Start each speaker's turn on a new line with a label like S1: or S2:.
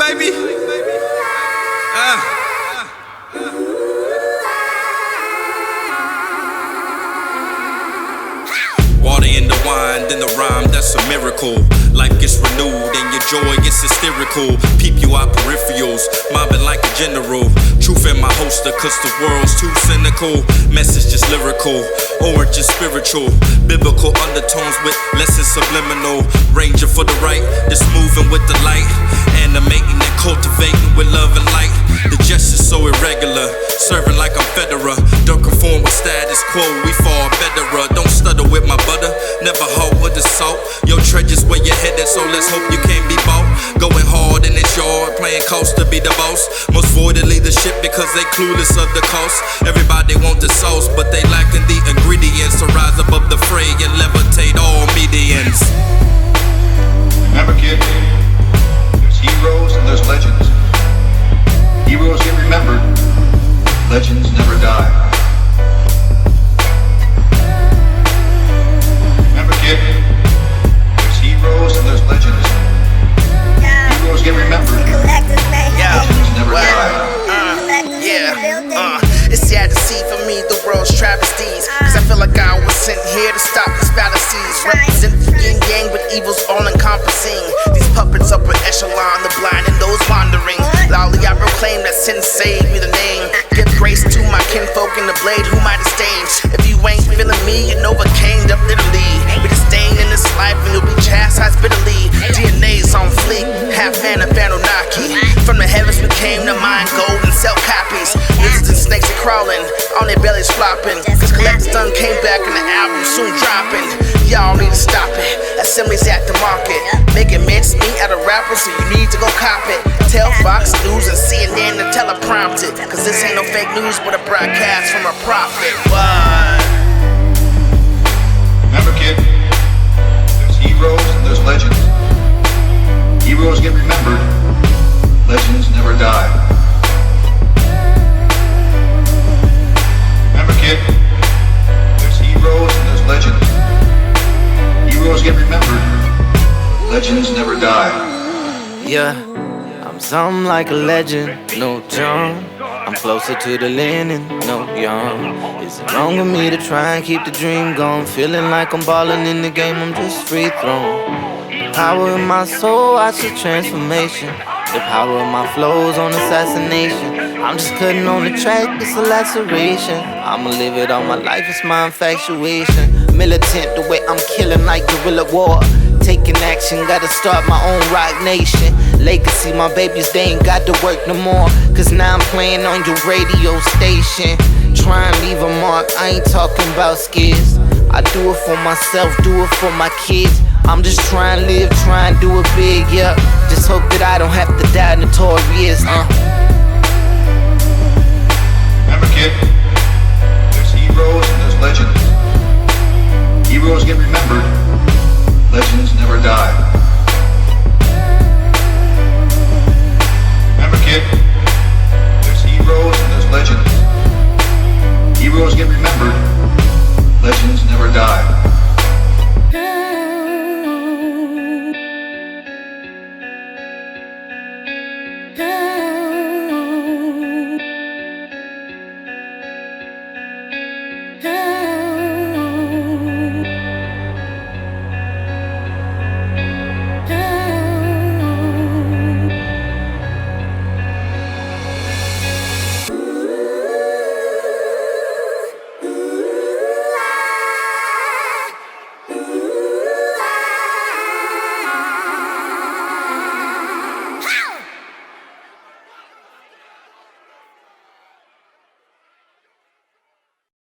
S1: baby. Water in the wine, then the rhyme, that's a miracle. Life gets renewed and your joy gets hysterical. Peep you out peripherals, mobbing like a general. Truth in my holster, cause the world's too cynical. Message just lyrical, orange is spiritual. Biblical undertones with lessons subliminal. Ranger for the right, just moving with the light. Animating and cultivating with love and light. The gesture's so irregular, serving like I'm Federer. Don't conform with status quo, we fall betterer. Don't stutter with my butter, never halt with the salt. Your treasures where you're headed, so let's hope you can't be bought. Going hard in this yard, playing cost to be the boss. Most voided lead the ship because they clueless of the cost. Everybody want the sauce, but they lacking the ingredients to rise above the fray and levitate all medians.
S2: Remember, kid, there's heroes and there's legends. Heroes get remembered, legends never die. Remember, kid, there's heroes and there's legends. Heroes get remembered, legends never die.
S3: It's sad to see for me the world's travesties, cause I feel like I was sent here to stop these fallacies. Represent the yin yang, but evil's all encompassing. These puppets upper echelon, the blind and those wandering. Loudly I proclaim that Censei be the name. Give grace to my kinfolk in the blade who might disdain. If you ain't feeling me, you overcame up literally. We disdain in this life and you'll be chastised bitterly. DNA's on fleek, half man and Anunnaki. From the heavens we came to mine gold and sell copies. Lizards and snakes are crawling, on their bellies flopping. Cause collectors done came back and the album soon dropping. Y'all need to stop it, assemblies at the market. Making mincemeat out of rappers, so you need to go cop it. Tell Fox News and CNN to teleprompt it. Cause this ain't no fake news, but a broadcast from a prophet. What?
S2: Remember, kid, there's heroes and there's legends. Heroes get remembered, legends never die. Remember, kid, there's heroes and there's legends. Heroes get remembered, legends never die.
S4: Yeah, I'm something like a legend, no John. I'm closer to the Leno, no young. Is it wrong of me to try and keep the dream going? Feeling like I'm balling in the game, I'm just free thrown. The power in my soul, watch the transformation. The power of my flows on assassination. I'm just cutting on the track, it's a laceration. I'ma live it all my life, it's my infatuation. Militant, the way I'm killing like guerrilla war. Taking action, gotta start my own rock nation. Legacy, my babies, they ain't got to work no more. Cause now I'm playing on your radio station. Try and leave a mark, I ain't talking about skits. I do it for myself, do it for my kids. I'm just trying to live, try and do it big, yeah. Just hope that I don't have to die notorious,
S2: Remember, kid, there's heroes and there's legends. Heroes get remembered, legends never die. Remember, kid, there's heroes and there's legends. Heroes get remembered, legends never die.
S5: Good.